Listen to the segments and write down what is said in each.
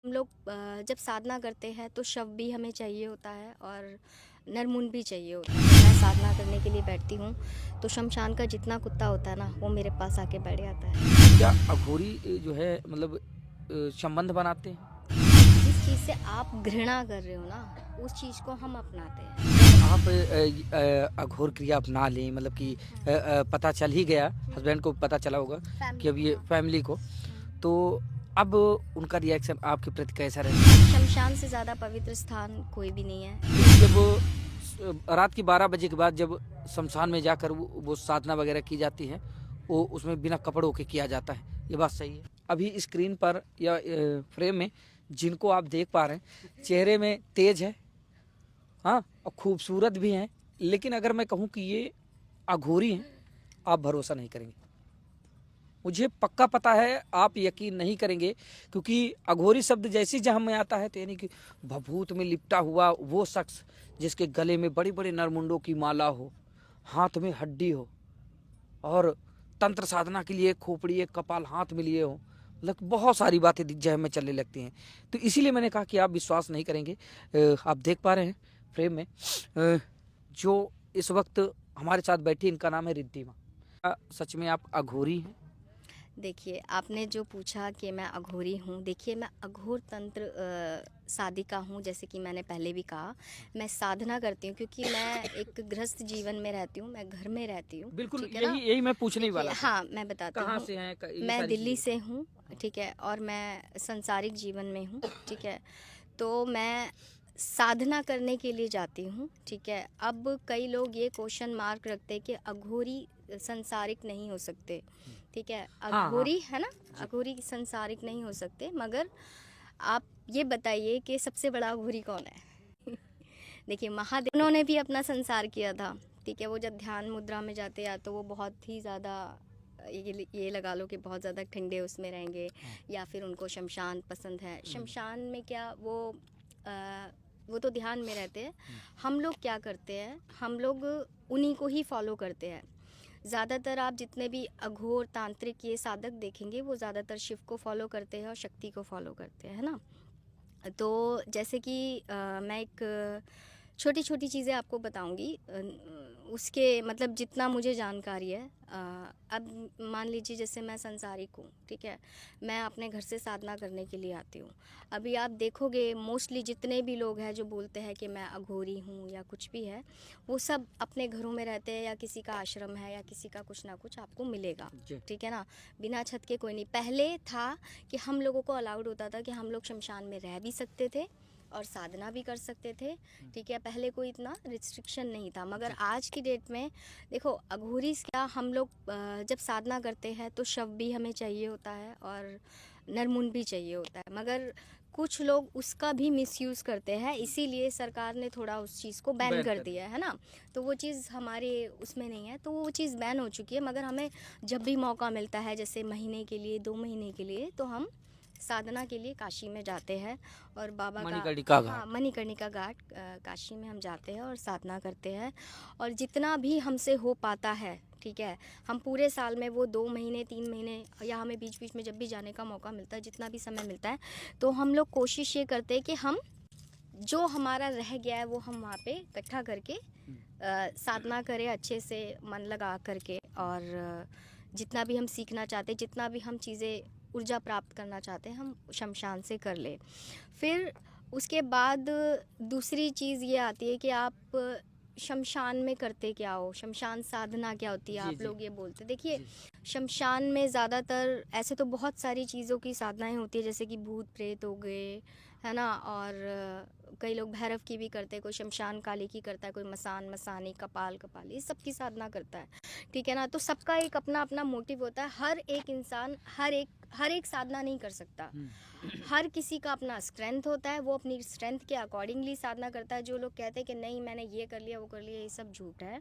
हम लोग जब साधना करते हैं तो शव भी हमें चाहिए होता है और नरमुंड भी चाहिए होता है। मैं साधना करने के लिए बैठती हूँ तो शमशान का जितना कुत्ता होता है ना वो मेरे पास आके बैठ जाता है। क्या अघोरी जो है मतलब संबंध बनाते हैं? जिस चीज़ से आप घृणा कर रहे हो ना उस चीज़ को हम अपनाते हैं। आप अघोर क्रिया अपना लें मतलब कि पता चल ही गया, हस्बैंड को पता चला होगा कि फैमिली अब को, ये हाँ। फैमिली को, तो अब उनका रिएक्शन आपके प्रति कैसा रहता है? शमशान से ज़्यादा पवित्र स्थान कोई भी नहीं है। जब रात की 12 बजे के बाद जब शमशान में जाकर वो साधना वगैरह की जाती है, वो उसमें बिना कपड़ों के किया जाता है, ये बात सही है? अभी स्क्रीन पर या फ्रेम में जिनको आप देख पा रहे हैं, चेहरे में तेज है, हाँ, और खूबसूरत भी हैं, लेकिन अगर मैं कहूँ कि ये अघोरी हैं, आप भरोसा नहीं करेंगे। मुझे पक्का पता है आप यकीन नहीं करेंगे, क्योंकि अघोरी शब्द जैसे जहाँ में आता है तो यानी कि भभूत में लिपटा हुआ वो शख्स जिसके गले में बड़ी बड़ी नरमुंडों की माला हो, हाथ में हड्डी हो और तंत्र साधना के लिए खोपड़ी एक कपाल हाथ में लिए हो, मतलब बहुत सारी बातें जहन में चलने लगती हैं। तो इसीलिए मैंने कहा कि आप विश्वास नहीं करेंगे। आप देख पा रहे हैं फ्रेम में जो इस वक्त हमारे साथ बैठी, इनका नाम है रिद्धिमा। क्या सच में आप अघोरी हैं? देखिए, आपने जो पूछा कि मैं अघोरी हूँ, देखिए मैं अघोर तंत्र साधिका हूँ। जैसे कि मैंने पहले भी कहा, मैं साधना करती हूँ क्योंकि मैं एक गृहस्थ जीवन में रहती हूँ, मैं घर में रहती हूँ, बिल्कुल, ठीक है ना? यही यही मैं पूछने ही देखिए, वाला था। हाँ, मैं बताती कहाँ हूँ। से हैं ये मैं सारी दिल्ली चीजें? से हूँ, ठीक है? और मैं सांसारिक जीवन में हूँ, ठीक है? तो मैं साधना करने के लिए जाती हूँ, ठीक है? अब कई लोग ये क्वेश्चन मार्क रखते हैं कि अघोरी सांसारिक नहीं हो सकते, ठीक है? हाँ हाँ अघोरी है ना, जी। अघोरी सांसारिक नहीं हो सकते, मगर आप ये बताइए कि सबसे बड़ा अघोरी कौन है? देखिए, महादेव उन्होंने भी अपना संसार किया था, ठीक है? वो जब ध्यान मुद्रा में जाते हैं तो वो बहुत ही ज़्यादा ये लगा लो कि बहुत ज़्यादा ठंडे उसमें रहेंगे, या फिर उनको शमशान पसंद है। शमशान में क्या वो तो ध्यान में रहते हैं। हम लोग क्या करते हैं, हम लोग उन्हीं को ही फॉलो करते हैं। ज़्यादातर आप जितने भी अघोर तांत्रिक ये साधक देखेंगे वो ज़्यादातर शिव को फॉलो करते हैं और शक्ति को फॉलो करते हैं, है ना? तो जैसे कि मैं एक छोटी छोटी चीज़ें आपको बताऊंगी, उसके मतलब जितना मुझे जानकारी है। अब मान लीजिए जैसे मैं संसारिक हूँ, ठीक है? मैं अपने घर से साधना करने के लिए आती हूँ। अभी आप देखोगे मोस्टली जितने भी लोग हैं जो बोलते हैं कि मैं अघोरी हूँ या कुछ भी है, वो सब अपने घरों में रहते हैं या किसी का आश्रम है या किसी का कुछ ना कुछ आपको मिलेगा, जी। ठीक है ना? बिना छत के कोई नहीं। पहले था कि हम लोगों को अलाउड होता था कि हम लोग शमशान में रह भी सकते थे और साधना भी कर सकते थे, ठीक है? पहले कोई इतना रिस्ट्रिक्शन नहीं था, मगर आज की डेट में देखो अघोरी क्या, हम लोग जब साधना करते हैं तो शव भी हमें चाहिए होता है और नरमुंड भी चाहिए होता है, मगर कुछ लोग उसका भी मिसयूज़ करते हैं, इसीलिए सरकार ने थोड़ा उस चीज़ को बैन बैन कर कर दिया दिया। है ना। तो वो चीज़ हमारे उसमें नहीं है, तो वो चीज़ बैन हो चुकी है, मगर हमें जब भी मौका मिलता है, जैसे महीने के लिए 2 महीने के लिए, तो हम साधना के लिए काशी में जाते हैं और बाबा का, मणिकर्णिका हाँ, घाट। मणिकर्णिका घाट काशी में हम जाते हैं और साधना करते हैं। और जितना भी हमसे हो पाता है, ठीक है, हम पूरे साल में वो 2 महीने 3 महीने या हमें बीच बीच में जब भी जाने का मौका मिलता है, जितना भी समय मिलता है, तो हम लोग कोशिश ये करते हैं कि हम जो हमारा रह गया है वो हम वहाँ पे इकट्ठा करके साधना करें अच्छे से, मन लगा करके। और जितना भी हम सीखना चाहते हैं, जितना भी हम चीज़ें ऊर्जा प्राप्त करना चाहते हैं, हम शमशान से कर ले। फिर उसके बाद दूसरी चीज़ ये आती है कि आप शमशान में करते क्या हो, शमशान साधना क्या होती है, जी आप जी लोग ये बोलते। देखिए, जी। शमशान में ज़्यादातर ऐसे तो बहुत सारी चीज़ों की साधनाएं होती है, जैसे कि भूत प्रेत हो गए, है ना? और कई लोग भैरव की भी करते हैं, कोई शमशान काली की करता है, कोई मसान मसानी, कपाल कपाली, सब की साधना करता है, ठीक है ना? तो सबका एक अपना अपना मोटिव होता है। हर एक इंसान हर एक साधना नहीं कर सकता। हर किसी का अपना स्ट्रेंथ होता है, वो अपनी स्ट्रेंथ के अकॉर्डिंगली साधना करता है। जो लोग कहते हैं कि नहीं मैंने ये कर लिया वो कर लिया, ये सब झूठ है,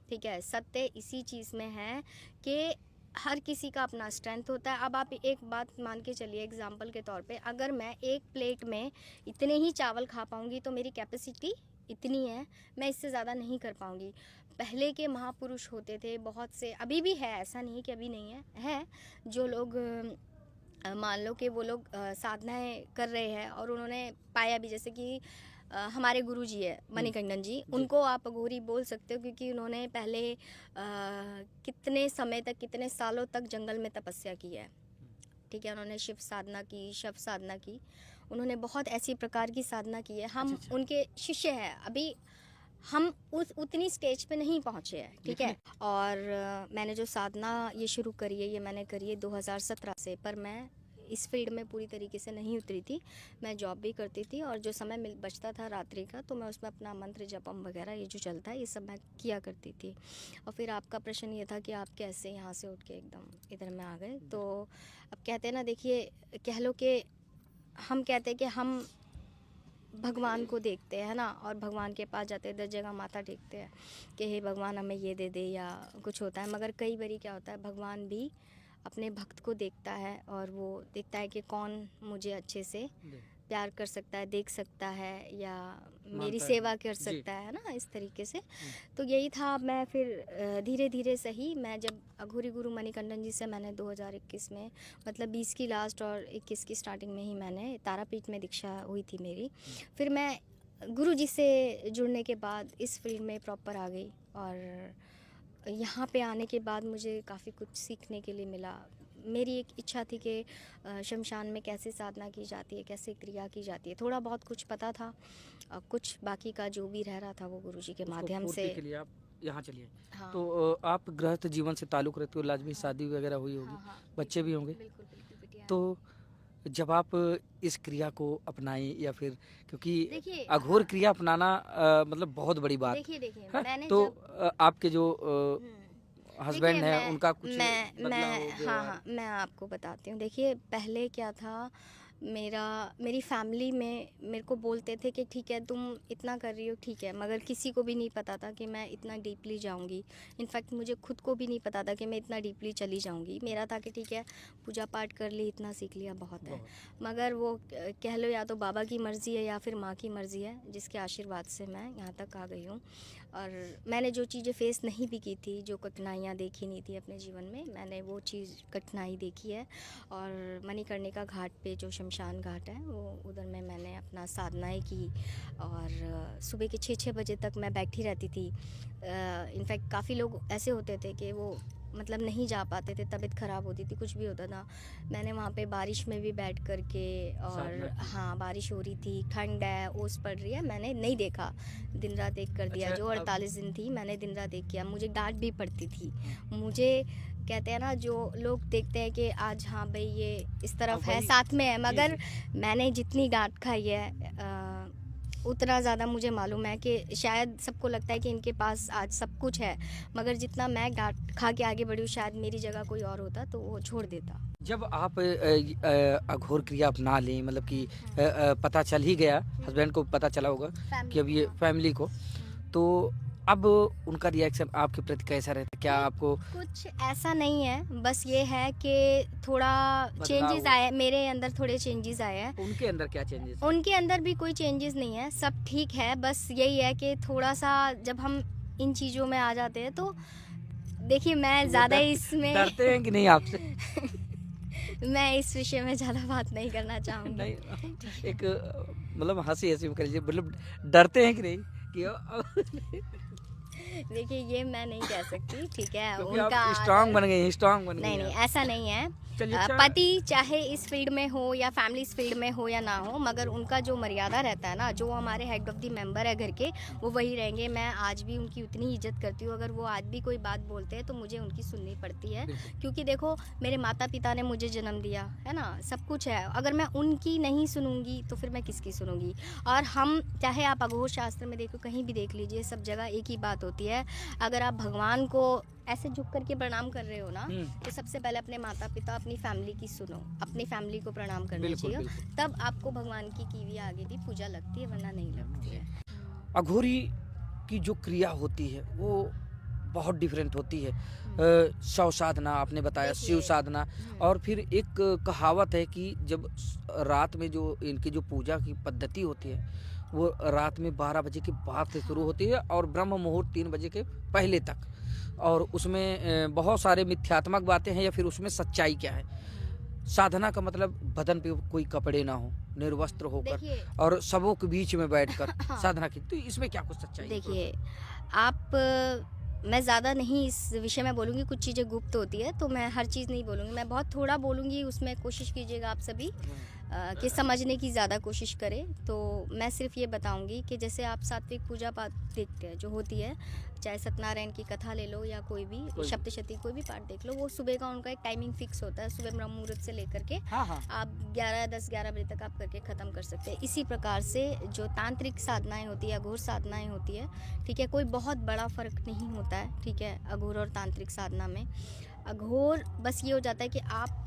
ठीक है? सत्य इसी चीज़ में है कि हर किसी का अपना स्ट्रेंथ होता है। अब आप एक बात मान के चलिए, एग्जांपल के तौर पे, अगर मैं एक प्लेट में इतने ही चावल खा पाऊँगी तो मेरी कैपेसिटी इतनी है, मैं इससे ज़्यादा नहीं कर पाऊँगी। पहले के महापुरुष होते थे बहुत से, अभी भी है, ऐसा नहीं कि अभी नहीं है, जो लोग मान लो कि वो लोग साधनाएं कर रहे हैं और उन्होंने पाया भी, जैसे कि हमारे गुरु जी है मणिकंडन जी, उनको आप अघोरी बोल सकते हो क्योंकि उन्होंने पहले कितने समय तक, कितने सालों तक जंगल में तपस्या की है। ठीक है, उन्होंने शिव साधना की, शव साधना की, उन्होंने बहुत ऐसी प्रकार की साधना की है। हम अच्छा। उनके शिष्य हैं, अभी हम उस उतनी स्टेज पे नहीं पहुंचे हैं। ठीक है, और मैंने जो साधना ये शुरू करी है, ये मैंने करी है 2017 से, पर मैं इस फील्ड में पूरी तरीके से नहीं उतरी थी। मैं जॉब भी करती थी और जो समय बचता था रात्रि का, तो मैं उसमें अपना मंत्र जपम वगैरह ये जो चलता है ये सब मैं किया करती थी। और फिर आपका प्रश्न ये था कि आप कैसे यहाँ से उठ के एकदम इधर में आ गए। तो अब कहते हैं ना, देखिए, कह लो कि हम कहते हैं कि हम भगवान को देखते हैं ना, और भगवान के पास जाते हैं, 10 जगह माथा टेकते हैं कि हे भगवान हमें ये दे दे या कुछ होता है। मगर कई बारी क्या होता है, भगवान भी अपने भक्त को देखता है और वो देखता है कि कौन मुझे अच्छे से प्यार कर सकता है, देख सकता है या मेरी सेवा कर सकता है ना, इस तरीके से। तो यही था। मैं फिर धीरे धीरे सही, मैं जब अघोरी गुरु मणिकंडन जी से मैंने 2021 में, मतलब 20 की लास्ट और 21 की स्टार्टिंग में ही मैंने तारापीठ में दीक्षा हुई थी मेरी। फिर मैं गुरु जी से जुड़ने के बाद इस फील्ड में प्रॉपर आ गई और यहाँ पे आने के बाद मुझे काफ़ी कुछ सीखने के लिए मिला। मेरी एक इच्छा थी कि शमशान में कैसे साधना की जाती है, कैसे क्रिया की जाती है, थोड़ा बहुत कुछ पता था। कुछ बाकी का जो भी रह रहा था वो गुरुजी के माध्यम से। के लिए आप यहाँ चलिए। हाँ। तो आप गृहस्थ जीवन से ताल्लुक़ रखते हो, लाजमी शादी वगैरह हुई होगी, हाँ, बच्चे भी होंगे। बिल्कुल बिल्कुल बिटिया। तो जब आप इस क्रिया को अपनाई या फिर, क्योंकि देखिए, अघोर क्रिया अपनाना मतलब बहुत बड़ी बात देखिए है। मैंने तो जब आपके जो हस्बैंड देखिए, है उनका कुछ मैं बदला हो हाँ व्यवहार? हाँ, मैं आपको बताती हूँ। देखिए, पहले क्या था, मेरी फैमिली में मेरे को बोलते थे कि ठीक है तुम इतना कर रही हो, ठीक है, मगर किसी को भी नहीं पता था कि मैं इतना डीपली जाऊंगी। इनफैक्ट मुझे खुद को भी नहीं पता था कि मैं इतना डीपली चली जाऊंगी। मेरा था कि ठीक है, पूजा पाठ कर ली, इतना सीख लिया, बहुत है। मगर वो कह लो या तो बाबा की मर्ज़ी है या फिर माँ की मर्ज़ी है, जिसके आशीर्वाद से मैं यहाँ तक आ गई हूँ। और मैंने जो चीज़ें फेस नहीं भी की थी, जो कठिनाइयाँ देखी नहीं थी अपने जीवन में, मैंने वो चीज़ कठिनाई देखी है। और मणिकर्णिका घाट पे जो शमशान घाट है, वो उधर में मैंने अपना साधनाएं की और सुबह के 6-6 बजे तक मैं बैठी रहती थी। इनफैक्ट काफ़ी लोग ऐसे होते थे कि वो मतलब नहीं जा पाते थे, तबीयत ख़राब होती थी, कुछ भी होता था। मैंने वहाँ पे बारिश में भी बैठ कर के, और हाँ, बारिश हो रही थी, ठंड है, ओस पड़ रही है, मैंने नहीं देखा, दिन रात एक कर दिया। जो 48 दिन थी मैंने दिन रात एक किया। मुझे डांट भी पड़ती थी। मुझे कहते हैं ना, जो लोग देखते हैं कि आज हाँ भाई ये इस तरफ है, साथ में है, मगर मैंने जितनी डांट खाई है उतना ज़्यादा मुझे मालूम है कि शायद सबको लगता है कि इनके पास आज सब कुछ है, मगर जितना मैं डांट खा के आगे बढ़ी हूँ, शायद मेरी जगह कोई और होता तो वो छोड़ देता। जब आप अघोर क्रिया अपना लें, मतलब कि पता चल ही गया, हस्बैंड को पता चला होगा कि अब ये फैमिली को, तो अब उनका रिएक्शन आपके प्रति कैसा रहता है? क्या आपको कुछ ऐसा नहीं है, बस ये है कि थोड़ा चेंजेस आए मेरे अंदर, थोड़े चेंजेस आए हैं। उनके अंदर क्या चेंजेस? उनके अंदर भी कोई चेंजेस नहीं है, सब ठीक है। बस यही है कि थोड़ा सा जब हम इन चीज़ों में आ जाते हैं तो देखिए, मैं ज़्यादा इसमें डरते हैं कि नहीं आपसे? मैं इस विषय में ज़्यादा बात नहीं करना चाहूँगी। नहीं, एक मतलब हंसी में करिए, मतलब डरते हैं कि नहीं कि देखिए, ये मैं नहीं कह सकती, ठीक है, उनका स्ट्रांग बन गई, स्ट्रांग बन गई। नहीं, ऐसा नहीं है। पति चाहे इस फील्ड में हो या फैमिली इस फील्ड में हो या ना हो, मगर उनका जो मर्यादा रहता है ना, जो हमारे हेड ऑफ द मेंबर है घर के, वो वही रहेंगे। मैं आज भी उनकी उतनी इज्जत करती हूँ। अगर वो आज भी कोई बात बोलते हैं तो मुझे उनकी सुननी पड़ती है, क्योंकि देखो, मेरे माता पिता ने मुझे जन्म दिया है ना, सब कुछ है। अगर मैं उनकी नहीं सुनूंगी तो फिर मैं किसकी सुनूंगी? और हम चाहे आप अघोर शास्त्र में देखो, कहीं भी देख लीजिए, सब जगह एक ही बात होती है। अगर आप भगवान को ऐसे झुक करके प्रणाम कर रहे हो ना, तो सबसे पहले अपने माता पिता, अपनी फैमिली की सुनो, अपनी फैमिली को प्रणाम करना चाहिए, तब आपको भगवान की हुई आगे भी पूजा लगती है, वरना नहीं लगती है। अघोरी की जो क्रिया होती है वो बहुत डिफरेंट होती है। शव साधना आपने बताया, शिव साधना, और फिर एक कहावत है कि जब रात में जो इनकी जो पूजा की पद्धति होती है, वो रात में 12 बजे के बाद से शुरू होती है और ब्रह्म मुहूर्त 3 बजे के पहले तक। और उसमें बहुत सारे मिथ्यात्मक बातें हैं या फिर उसमें सच्चाई क्या है? साधना का मतलब बदन पे कोई कपड़े ना हो, निर्वस्त्र होकर देखिए और सबों के बीच में बैठकर हाँ। साधना की, तो इसमें क्या कुछ सच्चाई है? देखिए आप मैं ज़्यादा नहीं इस विषय में बोलूँगी, कुछ चीज़ें गुप्त होती है तो मैं हर चीज़ नहीं बोलूँगी, मैं बहुत थोड़ा बोलूँगी, उसमें कोशिश कीजिएगा आप सभी कि समझने की ज़्यादा कोशिश करें। तो मैं सिर्फ ये बताऊँगी कि जैसे आप सात्विक पूजा पाठ देखते हैं जो होती है, चाहे सत्यनारायण की कथा ले लो या कोई भी सप्तशती कोई भी पाठ देख लो, वो सुबह का उनका एक टाइमिंग फिक्स होता है, सुबह ब्रह्म मुहूर्त से लेकर के हाँ हाँ आप 10-11 बजे तक आप करके ख़त्म कर सकते हैं। इसी प्रकार से जो तांत्रिक साधनाएं होती है, अघोर साधनाएं होती है, ठीक है, कोई बहुत बड़ा फ़र्क नहीं होता है, ठीक है, अघोर और तांत्रिक साधना में। अघोर बस ये हो जाता है कि आप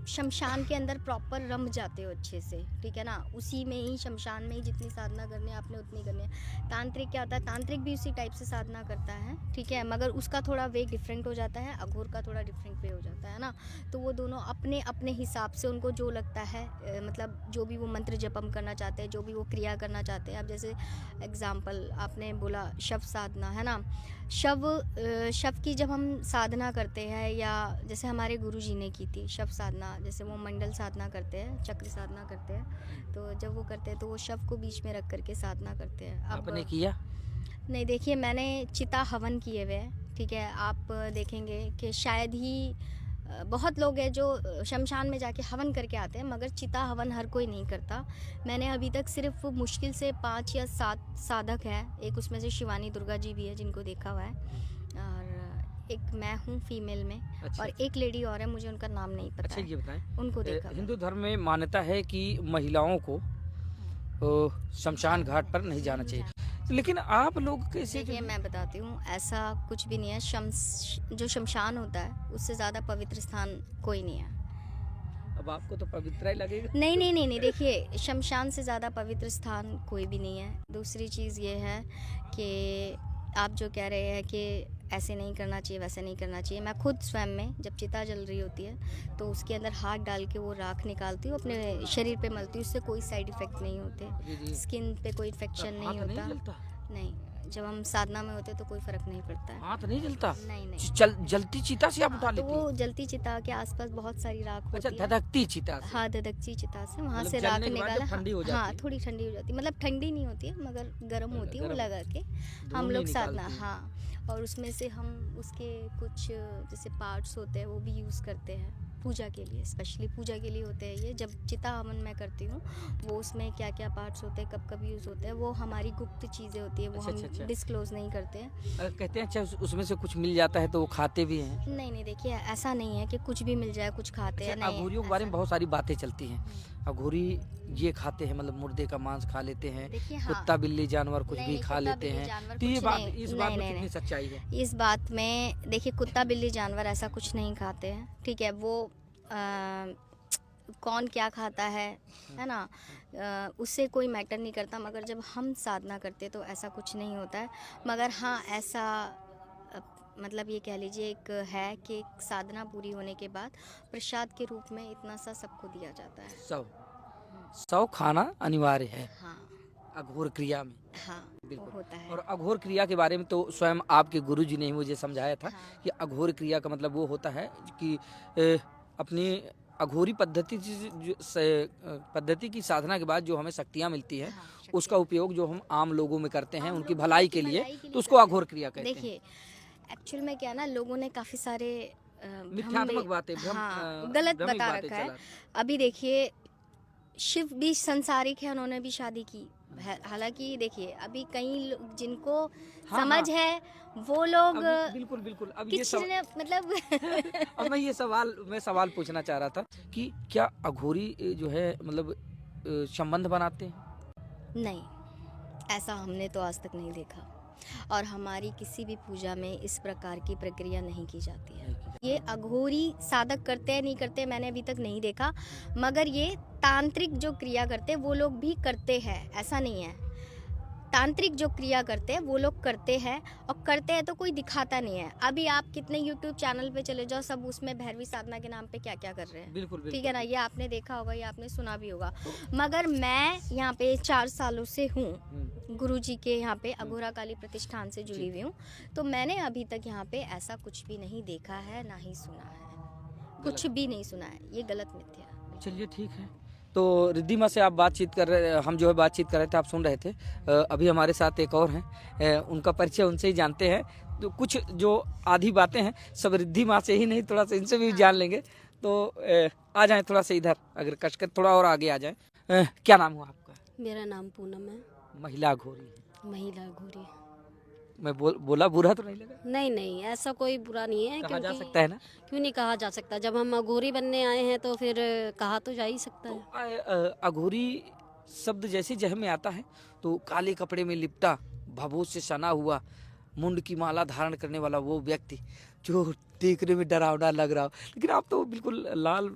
शमशान के अंदर प्रॉपर रम जाते हो अच्छे से, ठीक है ना, उसी में ही शमशान में ही जितनी साधना करनी है आपने उतनी करनी है। तांत्रिक क्या होता है, तांत्रिक भी उसी टाइप से साधना करता है, ठीक है, मगर उसका थोड़ा वे डिफरेंट हो जाता है, अघोर का थोड़ा डिफरेंट वे हो जाता है ना। तो वो दोनों अपने अपने हिसाब से उनको जो लगता है मतलब जो भी वो मंत्र जपम करना चाहते हैं, जो भी वो क्रिया करना चाहते हैं। अब जैसे एग्जाम्पल आपने बोला शव साधना है ना, शव की जब हम साधना करते हैं, या जैसे हमारे गुरुजी ने की थी शव साधना, जैसे वो मंडल साधना करते हैं, चक्र साधना करते हैं, तो जब वो करते हैं तो वो शव को बीच में रख करके साधना करते हैं। अब आपने किया? नहीं, देखिए मैंने चिता हवन किए हुए हैं, ठीक है, आप देखेंगे कि शायद ही बहुत लोग हैं जो शमशान में जाके हवन करके आते हैं, मगर चिता हवन हर कोई नहीं करता। मैंने अभी तक सिर्फ मुश्किल से 5 या 7 साधक हैं, एक उसमें से शिवानी दुर्गा जी भी है जिनको देखा हुआ है, और एक मैं हूँ फीमेल में, अच्छा, और एक लेडी और है, मुझे उनका नाम नहीं पता अच्छा है, ये बताएं, उनको देखा हुआ है। हिंदू धर्म में मान्यता है कि महिलाओं को शमशान घाट पर नहीं जाना चाहिए, लेकिन आप लोग कैसे? देखिए मैं बताती हूँ, ऐसा कुछ भी नहीं है। जो शमशान होता है उससे ज़्यादा पवित्र स्थान कोई नहीं है। अब आपको तो पवित्र ही लगेगा। नहीं नहीं नहीं नहीं, देखिए शमशान से ज़्यादा पवित्र स्थान कोई भी नहीं है। दूसरी चीज़ ये है कि आप जो कह रहे हैं कि ऐसे नहीं करना चाहिए, वैसे नहीं करना चाहिए, मैं खुद स्वयं में जब चिता जल रही होती है तो उसके अंदर हाथ डाल के वो राख निकालती हूँ, अपने शरीर पे मलती हूँ, उससे कोई साइड इफ़ेक्ट नहीं होते, स्किन पे कोई इन्फेक्शन नहीं हाथ होता। जलता? नहीं, जब हम साधना में होते तो कोई फ़र्क नहीं पड़ता है। हाथ नहीं जलता? नहीं नहीं, जलती चिता से आप उठा तो लेती वो हैं? जलती चिता के आसपास बहुत सारी राख अच्छा, होती है। धधकती चिता से? हाँ, धधकती चिता से वहाँ मतलब से राख जलने के बाद जब निकाला। ठंडी हो जाती हाँ, है? थोड़ी ठंडी हो जाती है, मतलब ठंडी नहीं होती है मगर गर्म होती है, वो गर्म लगा के धुआं हम नहीं लोग साधना, निकालती है। हाँ, और उसमें से हम उसके कुछ जैसे पार्ट्स होते हैं वो भी यूज़ करते हैं पूजा के लिए, स्पेशली पूजा के लिए होते हैं ये। जब चिता हवन मैं करती हूँ, वो उसमें क्या क्या पार्ट्स होते हैं, कब कब यूज़ होते हैं, वो हमारी गुप्त चीज़ें होती है, वो अच्छा। हम डिस्क्लोज नहीं करते हैं। कहते हैं अच्छा उसमें से कुछ मिल जाता है तो वो खाते भी हैं? नहीं नहीं, देखिए ऐसा नहीं है कि कुछ भी मिल जाए कुछ खाते हैं, अच्छा, नहीं। अघोरियों के बारे में ऐसा- बहुत सारी बातें चलती हैं। अघोरी ये खाते हैं, मतलब मुर्दे का मांस खा लेते हैं, देखिए हाँ, कुत्ता बिल्ली जानवर कुछ नहीं, भी नहीं, खा कुत्ता लेते बिल्ली हैं, जानवर तो ये कुछ बात, नहीं, इस बात नहीं, में नहीं, कितनी सच्चाई है? इस बात में देखिए कुत्ता बिल्ली जानवर ऐसा कुछ नहीं खाते हैं, ठीक है, वो कौन क्या खाता है ना, उससे कोई मैटर नहीं करता, मगर जब हम साधना करते तो ऐसा कुछ नहीं होता है। मगर हाँ, ऐसा मतलब ये कह लीजिए एक है कि साधना पूरी होने के बाद प्रसाद के रूप में इतना सा सबको दिया जाता है। सौ खाना अनिवार्य है हाँ अघोर क्रिया में। हाँ, वो बिल्कुल। होता है। और अघोर क्रिया के बारे में तो स्वयं आपके गुरुजी ने ही मुझे समझाया था हाँ। कि अघोर क्रिया का मतलब वो होता है कि अपनी अघोरी पद्धति की साधना के बाद जो हमें शक्तियाँ मिलती हैं, हाँ, उसका उपयोग जो हम आम लोगों में करते हैं आम उनकी लोगों भलाई की के लिए, भलाई के तो उसको करते अघोर हैं। क्रिया कहते हैं। देखिए एक्चुअल में क्या ना, लोगों ने काफ़ी सारे मिथ्यात्मक बातें, हाँ, गलत भ्रमिक बता बातें रखा है। चला। अभी देखिए शिव भी संसारिक है, उन्होंने भी शादी की है। हालांकि देखिए अभी कई जिनको हाँ, समझ हाँ। है वो लोग बिल्कुल बिल्कुल। अब ये किसी ने मतलब अब मैं सवाल पूछना चाह रहा था कि क्या अघोरी जो है मतलब संबंध बनाते हैं? नहीं, ऐसा हमने तो आज तक नहीं देखा, और हमारी किसी भी पूजा में इस प्रकार की प्रक्रिया नहीं की जाती है। ये अघोरी साधक करते हैं नहीं करते मैंने अभी तक नहीं देखा, मगर ये तांत्रिक जो क्रिया करते हैं वो लोग भी करते हैं, ऐसा नहीं है। तांत्रिक जो क्रिया करते हैं वो लोग करते हैं, और करते हैं तो कोई दिखाता नहीं है। अभी आप कितने YouTube चैनल पे चले जाओ, सब उसमें भैरवी साधना के नाम पे क्या क्या कर रहे हैं। बिल्कुल ठीक है ना, ये आपने देखा होगा, ये आपने सुना भी होगा। मगर मैं यहाँ पे 4 सालों से हूँ, गुरुजी के यहाँ पे अघोरा काली प्रतिष्ठान से जुड़ी हुई हूँ, तो मैंने अभी तक यहाँ पे ऐसा कुछ भी नहीं देखा है, ना ही सुना है। कुछ भी नहीं सुना है, ये गलत मिथ्या है। चलिए ठीक है। तो रिद्धि माँ से आप बातचीत कर रहे, हम जो है बातचीत कर रहे थे, आप सुन रहे थे। अभी हमारे साथ एक और हैं, उनका परिचय उनसे ही जानते हैं। तो कुछ जो आधी बातें हैं सब रिद्धि माँ से ही नहीं, थोड़ा सा इनसे भी जान लेंगे। तो आ जाएं थोड़ा सा इधर, अगर कसकर थोड़ा और आगे आ जाएं। क्या नाम हुआ आपका? मेरा नाम पूनम है। महिला अघोरी। महिला घोरी। मैं बोला बुरा तो नहीं लगा? नहीं नहीं, ऐसा कोई बुरा नहीं है। कहा जा क्योंकि सकता है ना? क्यों नहीं कहा जा सकता? जब हम अघोरी बनने आए हैं तो फिर कहा तो जा ही सकता है। अघोरी शब्द जैसे जहन में आता है तो काले कपड़े में लिपटा, भभूत से सना हुआ, मुंड की माला धारण करने वाला वो व्यक्ति जो देखने में डरावना लग रहा हो, लेकिन आप तो बिल्कुल लाल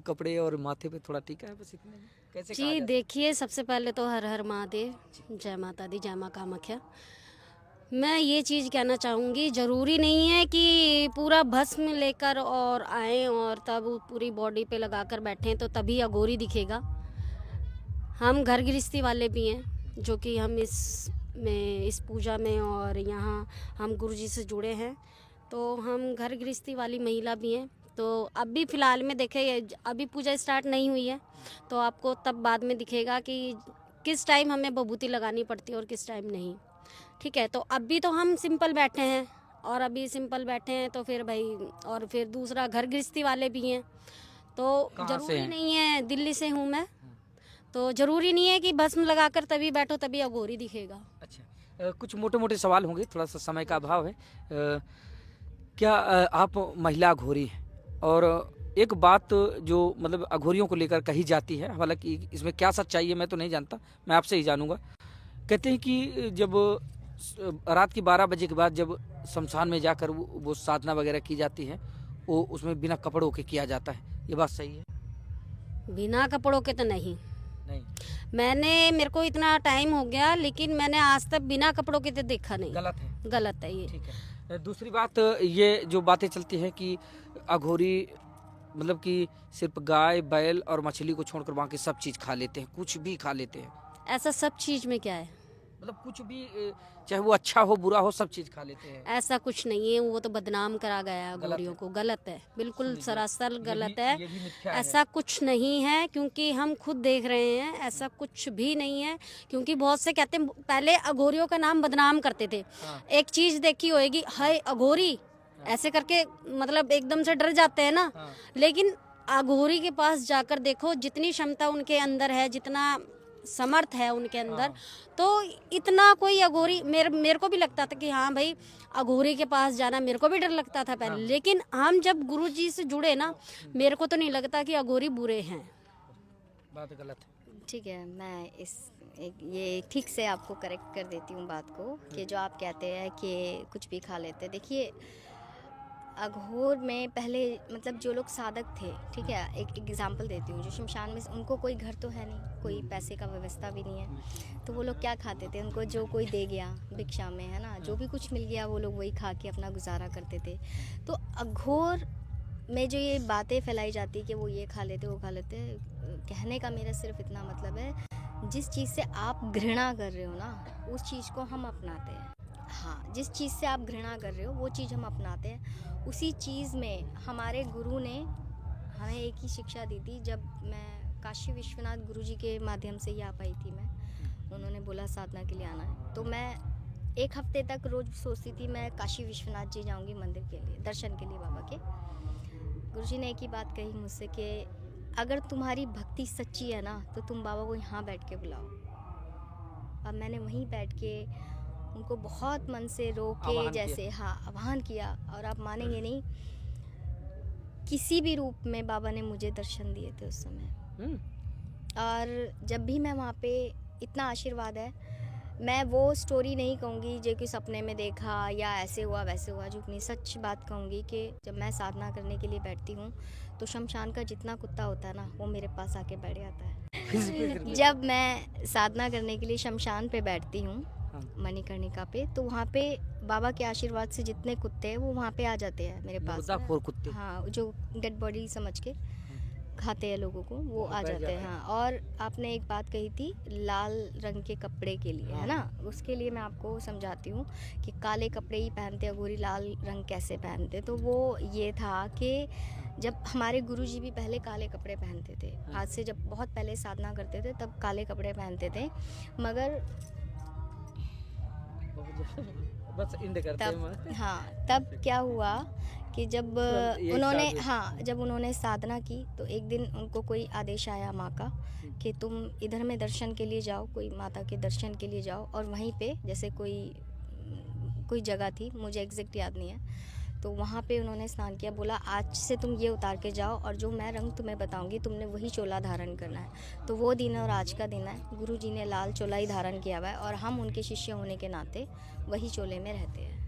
कपड़े और माथे पे थोड़ा टीका है, बस इतने में कैसे कहा जी जा देखिए, सबसे पहले तो हर हर महादेव, जय माता दी, जय माँ कामाख्या। मैं ये चीज़ कहना चाहूँगी, ज़रूरी नहीं है कि पूरा भस्म लेकर और आए और तब पूरी बॉडी पे लगा कर बैठें तो तभी अघोरी दिखेगा। हम घर गृहस्थी वाले भी हैं, जो कि हम इस पूजा में और यहाँ हम गुरुजी से जुड़े हैं, तो हम घर गृहस्थी वाली महिला भी हैं। तो अभी फ़िलहाल में देखें, अभी पूजा स्टार्ट नहीं हुई है, तो आपको तब बाद में दिखेगा कि किस टाइम हमें विभूति लगानी पड़ती है और किस टाइम नहीं। ठीक है, तो अभी तो हम सिंपल बैठे हैं, और अभी सिंपल बैठे हैं तो फिर भाई, और फिर दूसरा घर गृहस्थी वाले भी हैं, तो कहाँ से ज़रूरी हैं? नहीं है। दिल्ली से हूँ मैं, तो ज़रूरी नहीं है कि भस्म लगाकर तभी बैठो तभी अघोरी दिखेगा। अच्छा, कुछ मोटे मोटे सवाल होंगे, थोड़ा सा समय का अभाव है। क्या आप महिला अघोरी हैं? और एक बात जो मतलब अघोरियों को लेकर कही जाती है, हालांकि इसमें क्या सच्चाई है मैं तो नहीं जानता, मैं आपसे ही जानूंगा। कहते हैं कि जब रात की 12 बजे के बाद जब शमशान में जाकर वो साधना वगैरह की जाती है, वो उसमें बिना कपड़ों के किया जाता है, ये बात सही है? बिना कपड़ों के तो नहीं। नहीं, मेरे को इतना टाइम हो गया, लेकिन मैंने आज तक बिना कपड़ों के तो देखा नहीं। गलत है। गलत है ये। ठीक है। दूसरी बात, ये जो बातें चलती हैं कि अघोरी मतलब कि सिर्फ गाय बैल और मछली को छोड़कर बाकी सब चीज़ खा लेते हैं, कुछ भी खा लेते हैं। ऐसा सब चीज़ में क्या है? मतलब कुछ भी, चाहे वो अच्छा हो बुरा हो, सब चीज़ खा लेते हैं। ऐसा कुछ नहीं है, वो तो बदनाम करा गया है गलत अघोरियों है। को। गलत है, बिल्कुल सुनिए, सरासर गलत ये है। भी मिथ्या है। ऐसा कुछ नहीं है, क्योंकि हम खुद देख रहे हैं, ऐसा कुछ भी नहीं है। क्योंकि बहुत से कहते हैं, पहले अघोरियों का नाम बदनाम करते थे। हाँ। एक चीज़ देखी होएगी, हाय अघोरी, ऐसे करके मतलब एकदम से डर जाते हैं ना। हाँ। लेकिन अघोरी के पास जाकर देखो, जितनी क्षमता उनके अंदर है, जितना समर्थ है उनके अंदर, हाँ। तो इतना कोई अघोरी, मेरे को भी लगता था कि हाँ भाई, अघोरी के पास जाना मेरे को भी डर लगता था पहले। हाँ। लेकिन हम जब गुरुजी से जुड़े ना, मेरे को तो नहीं लगता कि अघोरी बुरे हैं। बात गलत है। ठीक है, मैं ये ठीक से आपको करेक्ट कर देती हूँ बात को, कि जो आप कहते हैं कि कुछ भी खा लेते हैं। देखिए, अघोर में पहले मतलब जो लोग साधक थे, ठीक है, एक एग्जांपल देती हूँ, जो शमशान में, उनको कोई घर तो है नहीं, कोई पैसे का व्यवस्था भी नहीं है, तो वो लोग क्या खाते थे? उनको जो कोई दे गया भिक्षा में, है ना, जो भी कुछ मिल गया वो लोग वही खा के अपना गुजारा करते थे। तो अघोर में जो ये बातें फैलाई जाती कि वो ये खा लेते वो खा लेते, कहने का मेरा सिर्फ इतना मतलब है, जिस चीज़ से आप घृणा कर रहे हो ना, उस चीज़ को हम अपनाते हैं। हाँ, जिस चीज़ से आप घृणा कर रहे हो वो चीज़ हम अपनाते हैं। उसी चीज़ में हमारे गुरु ने हमें एक ही शिक्षा दी थी। जब मैं काशी विश्वनाथ गुरु जी के माध्यम से ही आ पाई थी, मैं, उन्होंने बोला साधना के लिए आना है, तो मैं 1 हफ्ते तक रोज़ सोचती थी मैं काशी विश्वनाथ जी जाऊंगी मंदिर के लिए, दर्शन के लिए बाबा के। गुरु जी ने एक ही बात कही मुझसे कि अगर तुम्हारी भक्ति सच्ची है ना, तो तुम बाबा को यहाँ बैठ के बुलाओ। अब मैंने वहीं बैठ के उनको बहुत मन से रो के जैसे आह्वान किया, और आप मानेंगे नहीं, किसी भी रूप में बाबा ने मुझे दर्शन दिए थे उस समय। और जब भी मैं वहाँ पे, इतना आशीर्वाद है, मैं वो स्टोरी नहीं कहूँगी जो कि सपने में देखा या ऐसे हुआ वैसे हुआ, जो अपनी सच बात कहूँगी कि जब मैं साधना करने के लिए बैठती हूँ तो शमशान का जितना कुत्ता होता है ना, वो मेरे पास आके बैठ जाता है। जब मैं साधना करने के लिए शमशान पे बैठती हूँ, मणिकर्णिका पे, तो वहाँ पे बाबा के आशीर्वाद से जितने कुत्ते हैं वो वहाँ पे आ जाते हैं मेरे पास। मुर्दाखोर कुत्ते। हाँ, जो डेड बॉडी समझ के खाते हैं लोगों को वो आ जाते हैं। हाँ, और आपने एक बात कही थी लाल रंग के कपड़े के लिए, है ना, उसके लिए मैं आपको समझाती हूँ कि काले कपड़े ही पहनते अघोरी, लाल रंग कैसे पहनते। तो वो ये था कि जब हमारे गुरुजी भी पहले काले कपड़े पहनते थे, आज से जब बहुत पहले साधना करते थे तब काले कपड़े पहनते थे, मगर बस इंड करते हैं। हाँ, तब क्या हुआ कि जब यही उन्होंने साधना। जब उन्होंने साधना की तो एक दिन उनको कोई आदेश आया माँ का कि तुम इधर में दर्शन के लिए जाओ, कोई माता के दर्शन के लिए जाओ, और वहीं पे जैसे कोई जगह थी, मुझे एग्जैक्ट याद नहीं है, तो वहाँ पे उन्होंने स्नान किया, बोला आज से तुम ये उतार के जाओ और जो मैं रंग तुम्हें बताऊंगी तुमने वही चोला धारण करना है। तो वो दिन और आज का दिन है, गुरु जी ने लाल चोला ही धारण किया हुआ है और हम उनके शिष्य होने के नाते वही चोले में रहते हैं।